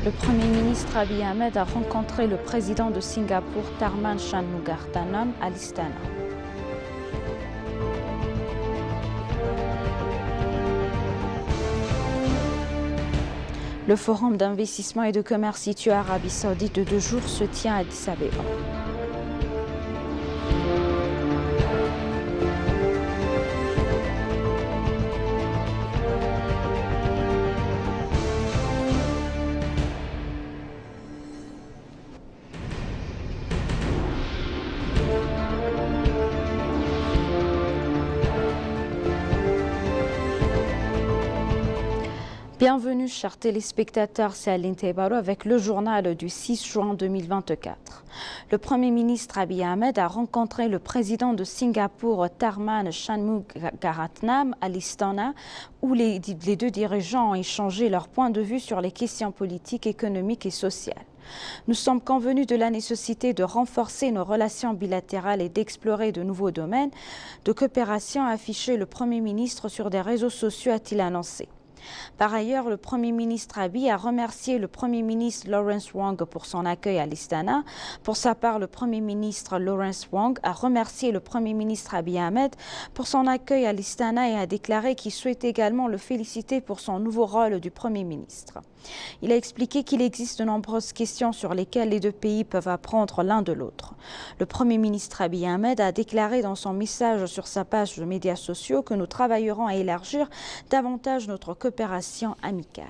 Le Premier ministre Abiy Ahmed a rencontré le président de Singapour Tharman Shanmugaratnam à l'Istana. Le forum d'investissement et de commerce situé à Arabie Saoudite de 2 jours se tient à Addis Abeba. Bienvenue, chers téléspectateurs, c'est Aline Tebaro avec le journal du 6 juin 2024. Le Premier ministre Abiy Ahmed a rencontré le président de Singapour Tharman Shanmugaratnam à l'Istana, où les deux dirigeants ont échangé leurs points de vue sur les questions politiques, économiques et sociales. Nous sommes convenus de la nécessité de renforcer nos relations bilatérales et d'explorer de nouveaux domaines de coopération, a affiché le Premier ministre sur des réseaux sociaux, a-t-il annoncé. Par ailleurs, le Premier ministre Abiy a remercié le Premier ministre Lawrence Wong pour son accueil à l'Istana. Pour sa part, le Premier ministre Lawrence Wong a remercié le Premier ministre Abiy Ahmed pour son accueil à l'Istana et a déclaré qu'il souhaite également le féliciter pour son nouveau rôle du Premier ministre. Il a expliqué qu'il existe de nombreuses questions sur lesquelles les deux pays peuvent apprendre l'un de l'autre. Le Premier ministre Abiy Ahmed a déclaré dans son message sur sa page de médias sociaux que nous travaillerons à élargir davantage notre coopération amicale.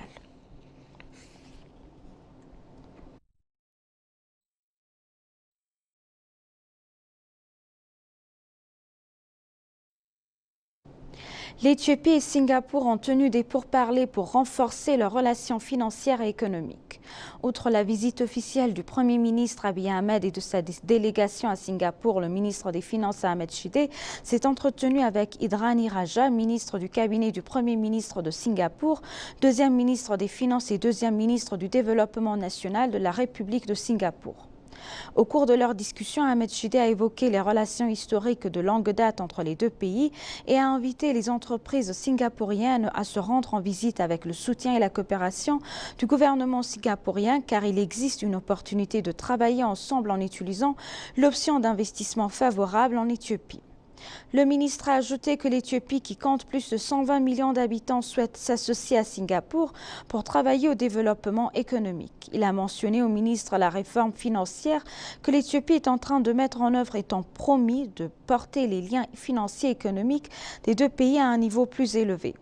L'Éthiopie et Singapour ont tenu des pourparlers pour renforcer leurs relations financières et économiques. Outre la visite officielle du Premier ministre Abiy Ahmed et de sa délégation à Singapour, le ministre des Finances Ahmed Shide s'est entretenu avec Indrani Raja, ministre du cabinet du Premier ministre de Singapour, deuxième ministre des Finances et deuxième ministre du Développement national de la République de Singapour. Au cours de leur discussion, Ahmed Shide a évoqué les relations historiques de longue date entre les deux pays et a invité les entreprises singapouriennes à se rendre en visite avec le soutien et la coopération du gouvernement singapourien, car il existe une opportunité de travailler ensemble en utilisant l'option d'investissement favorable en Éthiopie. Le ministre a ajouté que l'Éthiopie, qui compte plus de 120 millions d'habitants, souhaite s'associer à Singapour pour travailler au développement économique. Il a mentionné au ministre la réforme financière que l'Éthiopie est en train de mettre en œuvre, étant promis de porter les liens financiers et économiques des deux pays à un niveau plus élevé.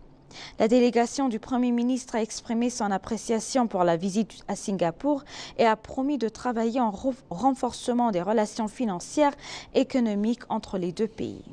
La délégation du Premier ministre a exprimé son appréciation pour la visite à Singapour et a promis de travailler en renforcement des relations financières et économiques entre les deux pays.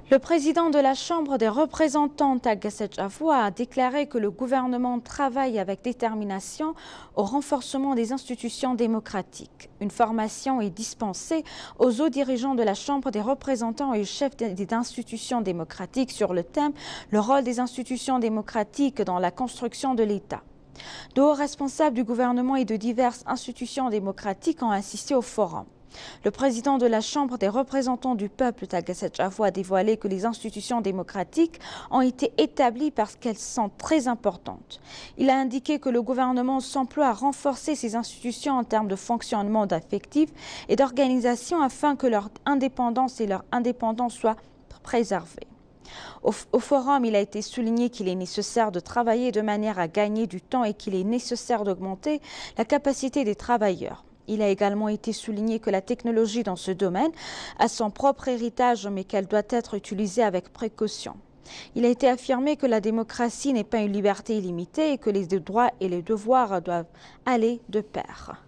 Le président de la Chambre des représentants, Taget Afwa, a déclaré que le gouvernement travaille avec détermination au renforcement des institutions démocratiques. Une formation est dispensée aux hauts dirigeants de la Chambre des représentants et aux chefs des institutions démocratiques sur le thème « Le rôle des institutions démocratiques dans la construction de l'État ». De hauts responsables du gouvernement et de diverses institutions démocratiques ont assisté au forum. Le président de la Chambre des représentants du peuple, Taget Afwa, a dévoilé que les institutions démocratiques ont été établies parce qu'elles sont très importantes. Il a indiqué que le gouvernement s'emploie à renforcer ces institutions en termes de fonctionnement d'affectif et d'organisation afin que leur indépendance soient préservées. Au forum, il a été souligné qu'il est nécessaire de travailler de manière à gagner du temps et qu'il est nécessaire d'augmenter la capacité des travailleurs. Il a également été souligné que la technologie dans ce domaine a son propre héritage, mais qu'elle doit être utilisée avec précaution. Il a été affirmé que la démocratie n'est pas une liberté illimitée et que les droits et les devoirs doivent aller de pair.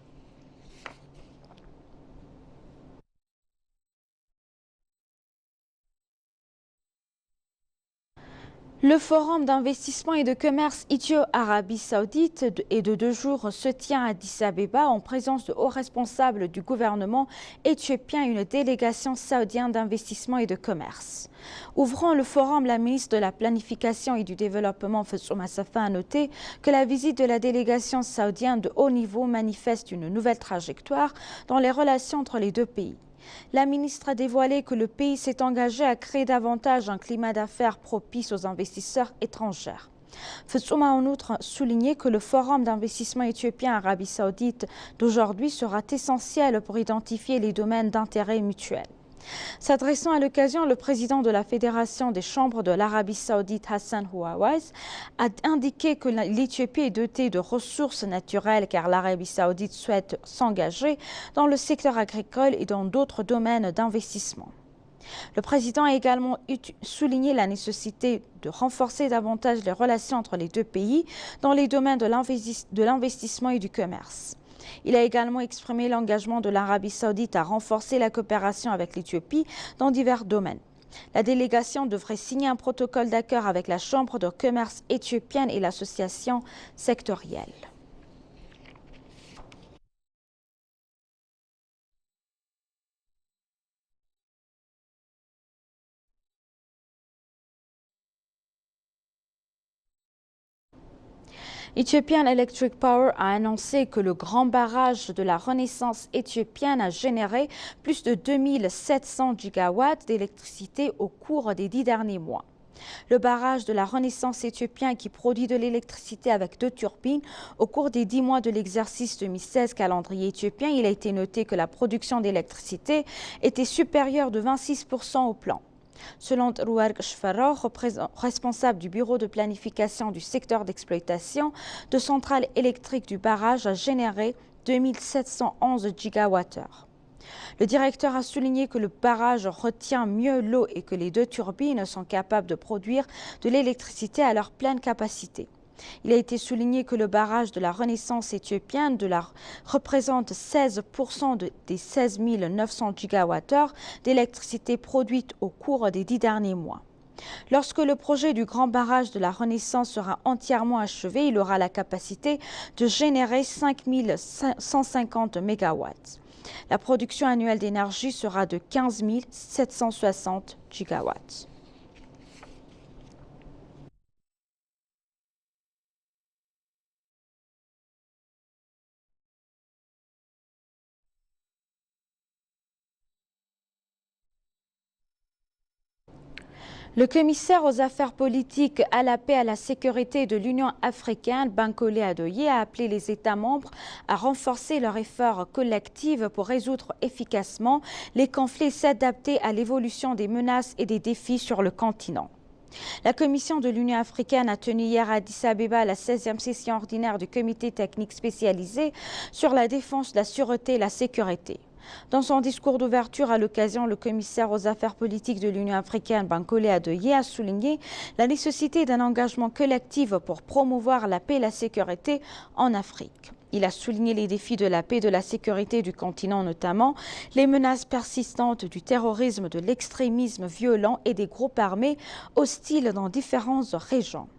Le forum d'investissement et de commerce Éthiopie-Arabie Saoudite est de 2 jours se tient à Addis Abeba en présence de hauts responsables du gouvernement éthiopien et une délégation saoudienne d'investissement et de commerce. Ouvrant le forum, la ministre de la Planification et du Développement Fetsouma Safa a noté que la visite de la délégation saoudienne de haut niveau manifeste une nouvelle trajectoire dans les relations entre les deux pays. La ministre a dévoilé que le pays s'est engagé à créer davantage un climat d'affaires propice aux investisseurs étrangers. Fetsouma a en outre souligné que le forum d'investissement éthiopien-Arabie Saoudite d'aujourd'hui sera essentiel pour identifier les domaines d'intérêt mutuel. S'adressant à l'occasion, le président de la Fédération des chambres de l'Arabie Saoudite, Hassan Houawaz, a indiqué que l'Éthiopie est dotée de ressources naturelles car l'Arabie Saoudite souhaite s'engager dans le secteur agricole et dans d'autres domaines d'investissement. Le président a également souligné la nécessité de renforcer davantage les relations entre les deux pays dans les domaines de l'investissement et du commerce. Il a également exprimé l'engagement de l'Arabie Saoudite à renforcer la coopération avec l'Éthiopie dans divers domaines. La délégation devrait signer un protocole d'accord avec la Chambre de commerce éthiopienne et l'association sectorielle. Ethiopian Electric Power a annoncé que le grand barrage de la Renaissance éthiopienne a généré plus de 2700 gigawatts d'électricité au cours des 10 derniers mois. Le barrage de la Renaissance éthiopienne qui produit de l'électricité avec 2 turbines au cours des 10 mois de l'exercice 2016 calendrier éthiopien, il a été noté que la production d'électricité était supérieure de 26% au plan. Selon Rouarg Shfaror, responsable du bureau de planification du secteur d'exploitation de centrales électriques du barrage, a généré 2711 gigawattheures. Le directeur a souligné que le barrage retient mieux l'eau et que les 2 turbines sont capables de produire de l'électricité à leur pleine capacité. Il a été souligné que le barrage de la Renaissance éthiopienne représente 16% des 16 900 gigawattheures d'électricité produite au cours des 10 derniers mois. Lorsque le projet du grand barrage de la Renaissance sera entièrement achevé, il aura la capacité de générer 5 150 mégawatts. La production annuelle d'énergie sera de 15 760 gigawatts. Le commissaire aux affaires politiques, à la paix et à la sécurité de l'Union africaine, Bankole Adoye, a appelé les États membres à renforcer leurs efforts collectifs pour résoudre efficacement les conflits et s'adapter à l'évolution des menaces et des défis sur le continent. La Commission de l'Union africaine a tenu hier à Addis Abeba la 16e session ordinaire du comité technique spécialisé sur la défense, la sûreté et la sécurité. Dans son discours d'ouverture à l'occasion, le commissaire aux affaires politiques de l'Union africaine, Bankole Adoye, a souligné la nécessité d'un engagement collectif pour promouvoir la paix et la sécurité en Afrique. Il a souligné les défis de la paix et de la sécurité du continent, notamment les menaces persistantes du terrorisme, de l'extrémisme violent et des groupes armés hostiles dans différentes régions.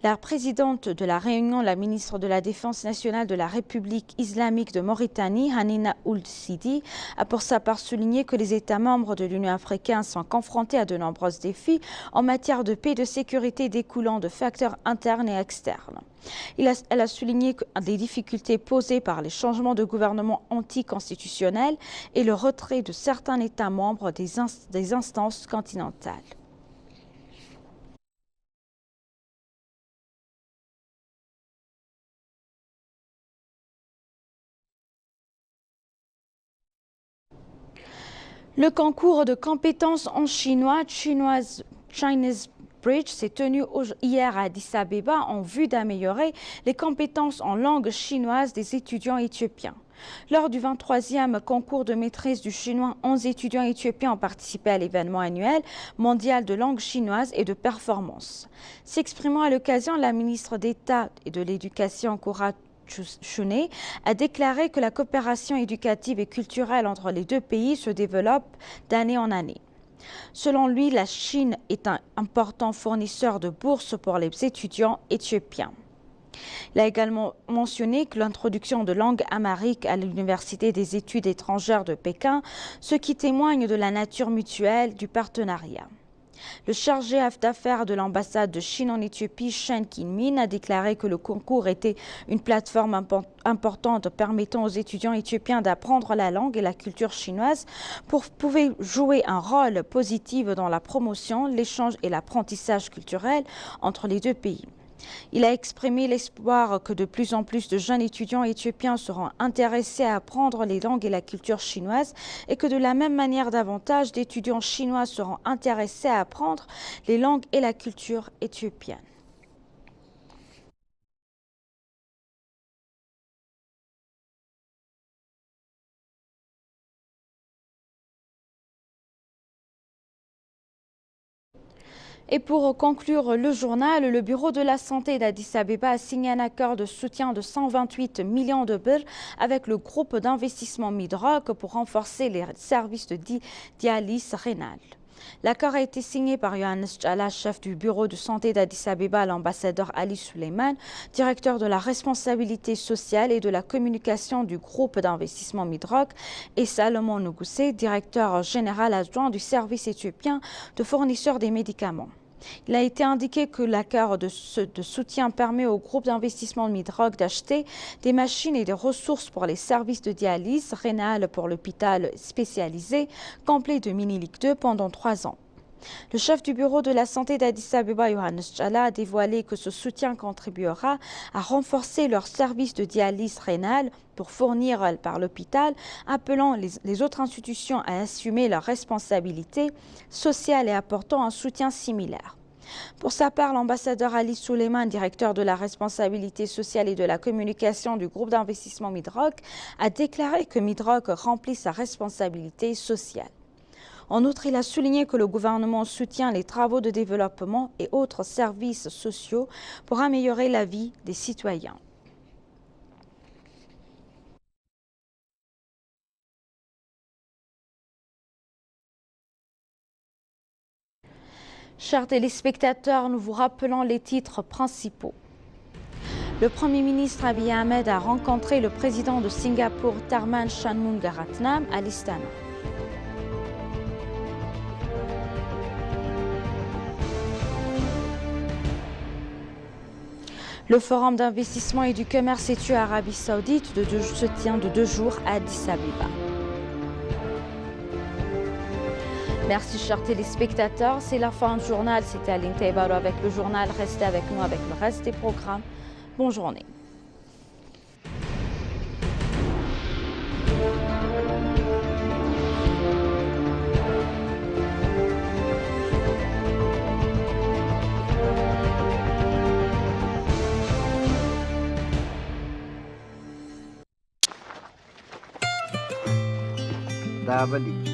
La présidente de la réunion, la ministre de la Défense nationale de la République islamique de Mauritanie, Hanina Ould Sidi, a pour sa part souligné que les États membres de l'Union africaine sont confrontés à de nombreux défis en matière de paix et de sécurité découlant de facteurs internes et externes. Elle a souligné les difficultés posées par les changements de gouvernement anticonstitutionnels et le retrait de certains États membres des instances continentales. Le concours de compétences en chinois, Chinese Bridge, s'est tenu hier à Addis Abeba en vue d'améliorer les compétences en langue chinoise des étudiants éthiopiens. Lors du 23e concours de maîtrise du chinois, 11 étudiants éthiopiens ont participé à l'événement annuel mondial de langue chinoise et de performance. S'exprimant à l'occasion, la ministre d'État et de l'Éducation, Koura Chune, a déclaré que la coopération éducative et culturelle entre les deux pays se développe d'année en année. Selon lui, la Chine est un important fournisseur de bourses pour les étudiants éthiopiens. Il a également mentionné que l'introduction de langue amharique à l'Université des études étrangères de Pékin, ce qui témoigne de la nature mutuelle du partenariat. Le chargé d'affaires de l'ambassade de Chine en Éthiopie, Shen Kinmin, a déclaré que le concours était une plateforme importante permettant aux étudiants éthiopiens d'apprendre la langue et la culture chinoise pouvait jouer un rôle positif dans la promotion, l'échange et l'apprentissage culturel entre les deux pays. Il a exprimé l'espoir que de plus en plus de jeunes étudiants éthiopiens seront intéressés à apprendre les langues et la culture chinoise et que de la même manière davantage d'étudiants chinois seront intéressés à apprendre les langues et la culture éthiopienne. Et pour conclure le journal, le bureau de la santé d'Addis Abeba a signé un accord de soutien de 128 millions de birr avec le groupe d'investissement Midrock pour renforcer les services de dialyse rénale. L'accord a été signé par Yohannes Tchala, chef du bureau de santé d'Addis Abeba, l'ambassadeur Ali Suleiman, directeur de la responsabilité sociale et de la communication du groupe d'investissement Midrock, et Salomon Nuguse, directeur général adjoint du service éthiopien de fournisseurs des médicaments. Il a été indiqué que l'accord de soutien permet au groupe d'investissement Midrock d'acheter des machines et des ressources pour les services de dialyse rénale pour l'hôpital spécialisé complet de Minilik 2 pendant 3 ans. Le chef du bureau de la santé d'Addis Abeba, Yohannes Tchala, a dévoilé que ce soutien contribuera à renforcer leurs services de dialyse rénale pour fournir par l'hôpital, appelant les autres institutions à assumer leurs responsabilités sociales et apportant un soutien similaire. Pour sa part, l'ambassadeur Ali Suleiman, directeur de la responsabilité sociale et de la communication du groupe d'investissement Midrock, a déclaré que Midrock remplit sa responsabilité sociale. En outre, il a souligné que le gouvernement soutient les travaux de développement et autres services sociaux pour améliorer la vie des citoyens. Chers téléspectateurs, nous vous rappelons les titres principaux. Le Premier ministre Abiy Ahmed a rencontré le président de Singapour, Tharman Shanmugaratnam, à l'Istana. Le forum d'investissement et du commerce Éthiopie-Arabie Saoudite se tient de 2 jours à Addis Abeba. Merci chers téléspectateurs, c'est la fin du journal. C'était Aline Taibaro avec le journal. Restez avec nous avec le reste des programmes. Bonne journée. Dabali.